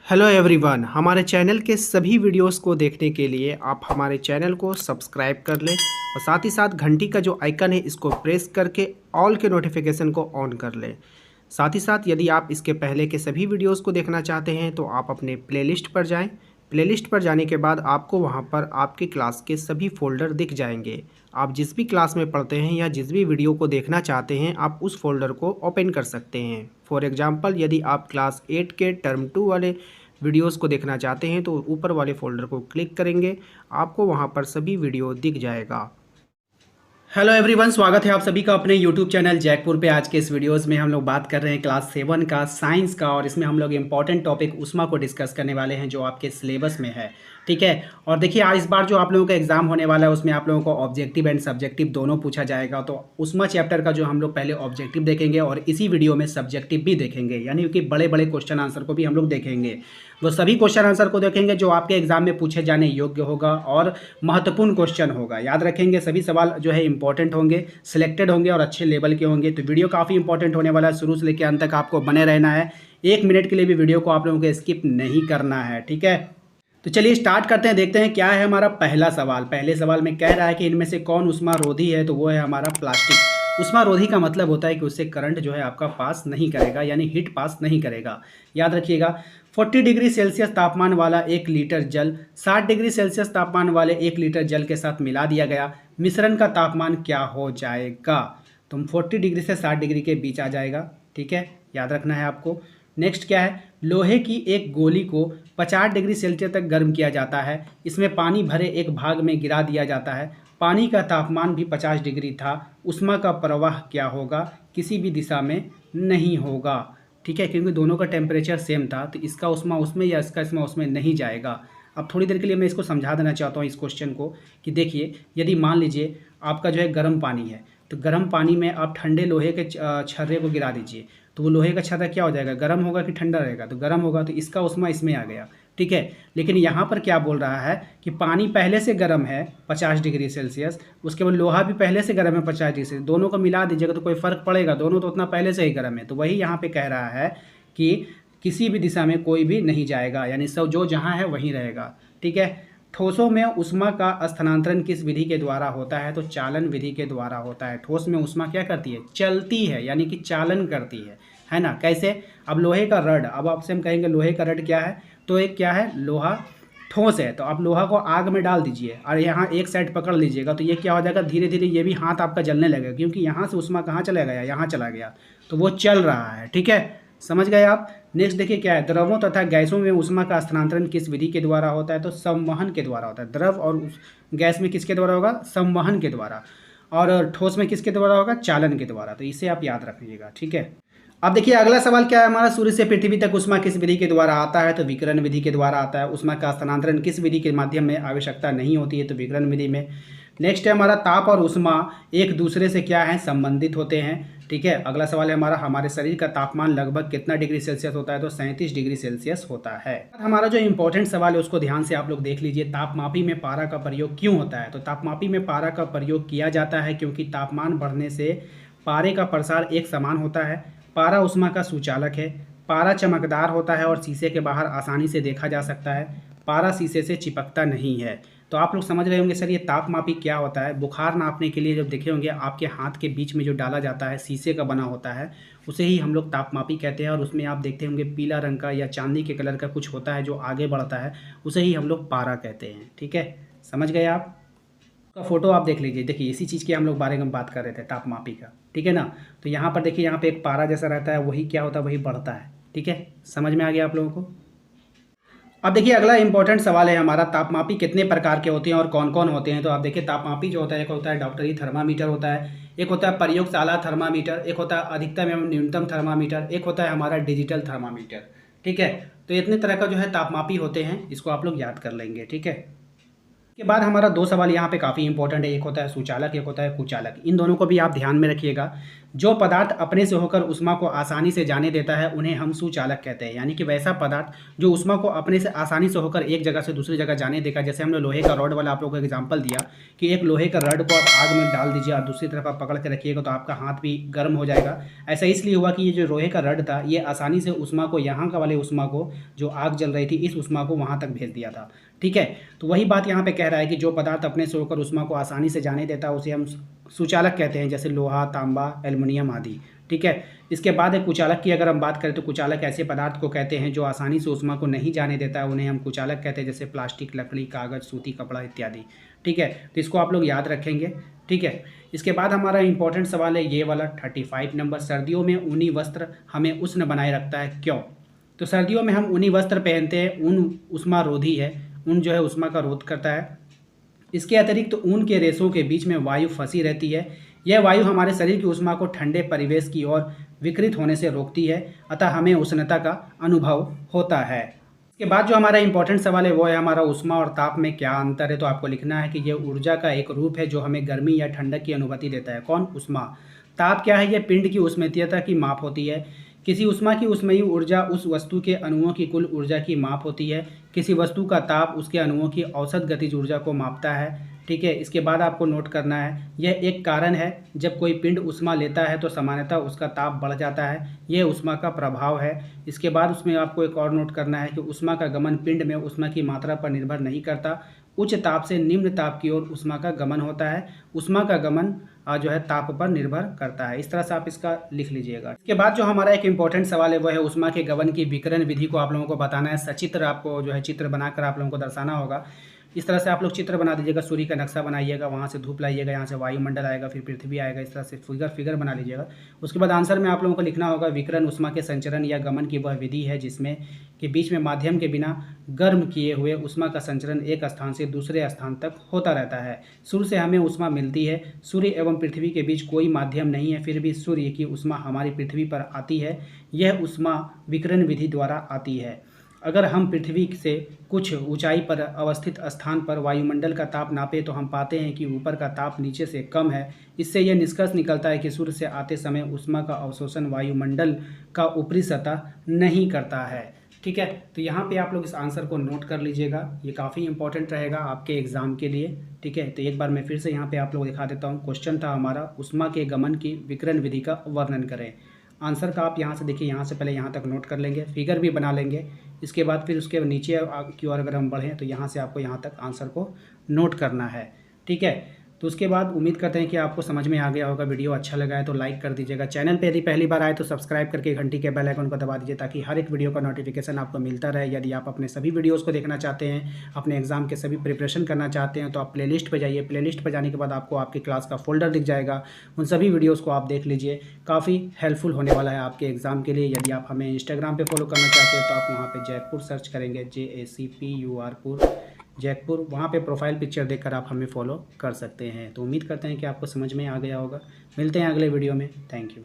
Hello everyone, हमारे channel के सभी वीडियोस को देखने के लिए आप हमारे चैनल को सब्सक्राइब कर लें और साथ ही साथ घंटी का जो आइकन है इसको प्रेस करके ऑल के नोटिफिकेशन को ऑन कर लें। साथ ही साथ यदि आप इसके पहले के सभी वीडियोस को देखना चाहते हैं तो आप अपने प्लेलिस्ट पर जाएं। प्लेलिस्ट पर जाने के बाद आपको वहां पर आपकी क्लास के सभी फोल्डर दिख जाएंगे। आप जिस भी क्लास में पढ़ते हैं या जिस भी वीडियो को देखना चाहते हैं आप उस फोल्डर को ओपन कर सकते हैं। फॉर एग्जांपल, यदि आप क्लास 8 के टर्म 2 वाले वीडियोस को देखना चाहते हैं तो ऊपर वाले फोल्डर को क्लिक करेंगे, आपको वहां पर सभी वीडियो दिख जाएगा। हेलो एवरीवन, स्वागत है आप सभी का अपने यूट्यूब चैनल जैकपुर पे। आज के इस वीडियोस में हम लोग बात कर रहे हैं क्लास 7 का साइंस का, और इसमें हम लोग इम्पॉर्टेंट टॉपिक उष्मा को डिस्कस करने वाले हैं जो आपके सिलेबस में है। ठीक है, और देखिए आज इस बार जो आप लोगों का एग्जाम होने वाला है उसमें आप लोगों को ऑब्जेक्टिव एंड सब्जेक्टिव दोनों पूछा जाएगा। तो उष्मा चैप्टर का जो हम लोग पहले ऑब्जेक्टिव देखेंगे और इसी वीडियो में सब्जेक्टिव भी देखेंगे, यानी कि बड़े बड़े क्वेश्चन आंसर को भी हम लोग देखेंगे। वो सभी क्वेश्चन आंसर को देखेंगे जो आपके एग्जाम में पूछे जाने योग्य होगा और महत्वपूर्ण क्वेश्चन होगा। याद रखेंगे, सभी सवाल जो है इंपॉर्टेंट होंगे, सिलेक्टेड होंगे और अच्छे लेवल के होंगे। तो वीडियो काफ़ी इंपॉर्टेंट होने वाला है, शुरू से लेकर अंत तक आपको बने रहना है। 1 मिनट के लिए भी वीडियो को आप लोगों को स्किप नहीं करना है। ठीक है, तो चलिए स्टार्ट करते हैं। देखते हैं क्या है हमारा पहला सवाल। पहले सवाल में कह रहा है कि इनमें से कौन उष्मारोधी है, तो वो है हमारा प्लास्टिक। उष्मारोधी का मतलब होता है कि उससे करंट जो है आपका पास नहीं करेगा, यानी हीट पास नहीं करेगा। याद रखिएगा, 40 डिग्री सेल्सियस तापमान वाला 1 लीटर जल 60 डिग्री सेल्सियस तापमान वाले 1 लीटर जल के साथ मिला दिया गया, मिश्रण का तापमान क्या हो जाएगा। तो 40 डिग्री से 60 डिग्री के बीच आ जाएगा। ठीक है, याद रखना है आपको। नेक्स्ट क्या है, लोहे की एक गोली को 50 डिग्री सेल्सियस तक गर्म किया जाता है, इसमें पानी भरे एक भाग में गिरा दिया जाता है, पानी का तापमान भी 50 डिग्री था, उष्मा का प्रवाह क्या होगा, किसी भी दिशा में नहीं होगा। ठीक है, क्योंकि दोनों का टेम्परेचर सेम था तो इसका उष्मा उसमें या इसका उष्मा उसमें नहीं जाएगा। अब थोड़ी देर के लिए मैं इसको समझा देना चाहता हूँ इस क्वेश्चन को कि देखिए, यदि मान लीजिए आपका जो है गर्म पानी है, तो गर्म पानी में आप ठंडे लोहे के छर्रे को गिरा दीजिए, तो वो लोहे का छर्रा क्या हो जाएगा, गर्म होगा कि ठंडा रहेगा, तो गर्म होगा, तो इसका उष्मा इसमें आ गया। ठीक है, लेकिन यहाँ पर क्या बोल रहा है कि पानी पहले से गर्म है 50 डिग्री सेल्सियस, उसके बाद लोहा भी पहले से गर्म है 50 डिग्री सेल्सियस, दोनों को मिला दीजिएगा तो कोई फ़र्क पड़ेगा, दोनों तो उतना पहले से ही गर्म है। तो वही यहाँ पे कह रहा है कि किसी भी दिशा में कोई भी नहीं जाएगा, यानी सब जो जहाँ है वहीं रहेगा। ठीक है, ठोसों में उष्मा का स्थानांतरण किस विधि के द्वारा होता है, तो चालन विधि के द्वारा होता है। ठोस में उष्मा क्या करती है, चलती है, यानी कि चालन करती है ना। कैसे, अब लोहे का रड, अब आपसे हम कहेंगे लोहे का रड क्या है, तो एक क्या है, लोहा ठोस है, तो आप लोहा को आग में डाल दीजिए और यहाँ एक साइड पकड़ लीजिएगा, तो ये क्या हो जाएगा, धीरे धीरे ये भी हाथ आपका जलने लगेगा, क्योंकि यहाँ से उष्मा कहाँ चला गया, यहाँ चला गया, तो वो चल रहा है। ठीक है, समझ गए आप। नेक्स्ट देखिए क्या है, द्रवों तथा गैसों में उष्मा का स्थानांतरण किस विधि के द्वारा होता है, तो संवहन के द्वारा होता है। द्रव और गैस में किसके द्वारा होगा, संवहन के द्वारा, और ठोस में किसके द्वारा होगा, चालन के द्वारा। तो इसे आप याद रखिएगा। ठीक है, अब देखिए अगला सवाल क्या है हमारा, सूर्य से पृथ्वी तक उष्मा किस विधि के द्वारा आता है, तो विकिरण विधि के द्वारा आता है। उष्मा का स्थानांतरण किस विधि के माध्यम में आवश्यकता नहीं होती है, तो विकिरण विधि में। नेक्स्ट है हमारा, ताप और उष्मा एक दूसरे से क्या है, संबंधित होते हैं। ठीक है, अगला सवाल है हमारा, हमारे शरीर का तापमान लगभग कितना डिग्री सेल्सियस होता है, तो 37 डिग्री सेल्सियस होता है। हमारा जो इंपॉर्टेंट सवाल है उसको ध्यान से आप लोग देख लीजिए, तापमापी में पारा का प्रयोग क्यों होता है, तो तापमापी में पारा का प्रयोग किया जाता है क्योंकि तापमान बढ़ने से पारे का प्रसार एक समान होता है। पारा उष्मा का सुचालक है, पारा चमकदार होता है और शीशे के बाहर आसानी से देखा जा सकता है, पारा शीशे से चिपकता नहीं है। तो आप लोग समझ रहे होंगे सर ये तापमापी क्या होता है। बुखार नापने के लिए जब देखे होंगे आपके हाथ के बीच में जो डाला जाता है शीशे का बना होता है, उसे ही हम लोग तापमापी कहते हैं, और उसमें आप देखते होंगे पीला रंग का या चांदी के कलर का कुछ होता है जो आगे बढ़ता है, उसे ही हम लोग पारा कहते हैं। ठीक है, समझ गए आप। का फोटो आप देख लीजिए, देखिए इसी चीज़ की हम लोग बारे में बात कर रहे थे, तापमापी का। ठीक है ना, तो यहाँ पर देखिए, यहाँ पे एक पारा जैसा रहता है, वही क्या होता है, वही बढ़ता है। ठीक है, समझ में आ गया आप लोगों को। अब देखिए अगला इंपॉर्टेंट सवाल है हमारा, तापमापी कितने प्रकार के होते हैं और कौन कौन होते हैं। तो आप देखिए तापमापी जो होता है, एक होता है डॉक्टरी थर्मामीटर होता है, एक होता है प्रयोगशाला थर्मामीटर, एक होता है अधिकतम एवं न्यूनतम थर्मामीटर, एक होता है हमारा डिजिटल थर्मामीटर। ठीक है, तो इतने तरह का जो है तापमापी होते हैं, इसको आप लोग याद कर लेंगे। ठीक है, के बाद हमारा 2 सवाल यहाँ पे काफ़ी इंपॉर्टेंट है, एक होता है सुचालक, एक होता है कुचालक। इन दोनों को भी आप ध्यान में रखिएगा। जो पदार्थ अपने से होकर ऊष्मा को आसानी से जाने देता है उन्हें हम सुचालक कहते हैं। यानी कि वैसा पदार्थ जो ऊष्मा को अपने से आसानी से होकर एक जगह से दूसरी जगह जाने देगा। जैसे हमने लोहे का रॉड वाला आप लोगों को एग्जांपल दिया कि एक लोहे का रॉड को आप आग में डाल दीजिए और दूसरी तरफ आप पकड़ के रखिएगा तो आपका हाथ भी गर्म हो जाएगा। ऐसा इसलिए हुआ कि ये जो लोहे का रॉड था ये आसानी से ऊष्मा को, यहाँ का वाले ऊष्मा को, जो आग जल रही थी इस ऊष्मा को वहाँ तक भेज दिया था। ठीक है, तो वही बात यहाँ पे कह रहा है कि जो पदार्थ अपने से होकर ऊष्मा को आसानी से जाने देता है उसे हम सुचालक कहते हैं, जैसे लोहा, तांबा, एल्युमिनियम आदि। ठीक है, इसके बाद एक कुचालक की अगर हम बात करें तो कुचालक ऐसे पदार्थ को कहते हैं जो आसानी से ऊष्मा को नहीं जाने देता है, उन्हें हम कुचालक कहते हैं, जैसे प्लास्टिक, लकड़ी, कागज, सूती कपड़ा इत्यादि। ठीक है, तो इसको आप लोग याद रखेंगे। ठीक है, इसके बाद हमारा इंपॉर्टेंट सवाल है ये वाला 35 नंबर, सर्दियों में ऊनी वस्त्र हमें उष्ण बनाए रखता है, क्यों? तो सर्दियों में हम ऊनी वस्त्र पहनते हैं, ऊन ऊष्मा रोधी है, ऊन जो है ऊष्मा का रोध करता है। इसके अतिरिक्त ऊन के रेशों के बीच में वायु फंसी रहती है, यह वायु हमारे शरीर की ऊष्मा को ठंडे परिवेश की ओर विकृत होने से रोकती है, अतः हमें उष्णता का अनुभव होता है। इसके बाद जो हमारा इंपॉर्टेंट सवाल है वो है हमारा ऊष्मा और ताप में क्या अंतर है। तो आपको लिखना है कि यह ऊर्जा का एक रूप है जो हमें गर्मी या ठंडक की अनुभूति देता है। कौन? ऊष्मा। ताप क्या है? यह पिंड की ऊष्मीयता की माप होती है। किसी ऊष्मा की ऊष्मीय ऊर्जा उस वस्तु के अणुओं की कुल ऊर्जा की माप होती है। किसी वस्तु का ताप उसके अणुओं की औसत गतिज ऊर्जा को मापता है। ठीक है, इसके बाद आपको नोट करना है यह एक कारण है जब कोई पिंड ऊष्मा लेता है तो सामान्यतः उसका ताप बढ़ जाता है, यह ऊष्मा का प्रभाव है। इसके बाद उसमें आपको एक और नोट करना है कि ऊष्मा का गमन पिंड में ऊष्मा की मात्रा पर निर्भर नहीं करता, उच्च ताप से निम्न ताप की ओर ऊष्मा का गमन होता है, ऊष्मा का गमन जो है ताप पर निर्भर करता है। इस तरह से आप इसका लिख लीजिएगा। इसके बाद जो हमारा एक इंपॉर्टेंट सवाल है वो है ऊष्मा के गमन की विकिरण विधि को आप लोगों को बताना है। सचित्र आपको जो है चित्र बनाकर आप लोगों को दर्शाना होगा। इस तरह से आप लोग चित्र बना दीजिएगा, सूर्य का नक्शा बनाइएगा, वहाँ से धूप लाइएगा, यहाँ से वायुमंडल आएगा, फिर पृथ्वी आएगा, इस तरह से फिगर बना लीजिएगा। उसके बाद आंसर में आप लोगों को लिखना होगा विकिरण ऊष्मा के संचरण या गमन की वह विधि है जिसमें के बीच में माध्यम के बिना गर्म किए हुए ऊष्मा का संचरण एक स्थान से दूसरे स्थान तक होता रहता है। सूर्य से हमें ऊष्मा मिलती है, सूर्य एवं पृथ्वी के बीच कोई माध्यम नहीं है, फिर भी सूर्य की ऊष्मा हमारी पृथ्वी पर आती है, यह ऊष्मा विकिरण विधि द्वारा आती है। अगर हम पृथ्वी से कुछ ऊंचाई पर अवस्थित स्थान पर वायुमंडल का ताप नापें तो हम पाते हैं कि ऊपर का ताप नीचे से कम है। इससे यह निष्कर्ष निकलता है कि सूर्य से आते समय ऊष्मा का अवशोषण वायुमंडल का ऊपरी सतह नहीं करता है। ठीक है, तो यहाँ पे आप लोग इस आंसर को नोट कर लीजिएगा, ये काफ़ी इंपॉर्टेंट रहेगा आपके एग्जाम के लिए। ठीक है, तो एक बार मैं फिर से यहाँ पे आप लोग दिखा देता हूँ। क्वेश्चन था हमारा ऊष्मा के गमन की विकिरण विधि का वर्णन करें। आंसर का आप यहाँ से देखिए, यहाँ से पहले यहाँ तक नोट कर लेंगे, फिगर भी बना लेंगे। इसके बाद फिर उसके नीचे की ओर अगर हम बढ़ें तो यहाँ से आपको यहाँ तक आंसर को नोट करना है। ठीक है, तो उसके बाद उम्मीद करते हैं कि आपको समझ में आ गया होगा। वीडियो अच्छा लगा है तो लाइक कर दीजिएगा। चैनल पे यदि पहली बार आए तो सब्सक्राइब करके घंटी के बेल आइकन को दबा दीजिए ताकि हर एक वीडियो का नोटिफिकेशन आपको मिलता रहे। यदि आप अपने सभी वीडियोस को देखना चाहते हैं, अपने एग्जाम के सभी प्रिपरेशन करना चाहते हैं तो आप प्लेलिस्ट पर जाइए। प्लेलिस्ट पर जाने के बाद आपको आपकी क्लास का फोल्डर दिख जाएगा, उन सभी वीडियोज़ को आप देख लीजिए। काफ़ी हेल्पफुल होने वाला है आपके एग्जाम के लिए। यदि आप हमें इंस्टाग्राम पर फॉलो करना चाहते हैं तो आप वहाँ पर जयपुर सर्च करेंगे, JACPUR जयपुर, वहाँ पे प्रोफाइल पिक्चर देखकर आप हमें फॉलो कर सकते हैं। तो उम्मीद करते हैं कि आपको समझ में आ गया होगा। मिलते हैं अगले वीडियो में। Thank you.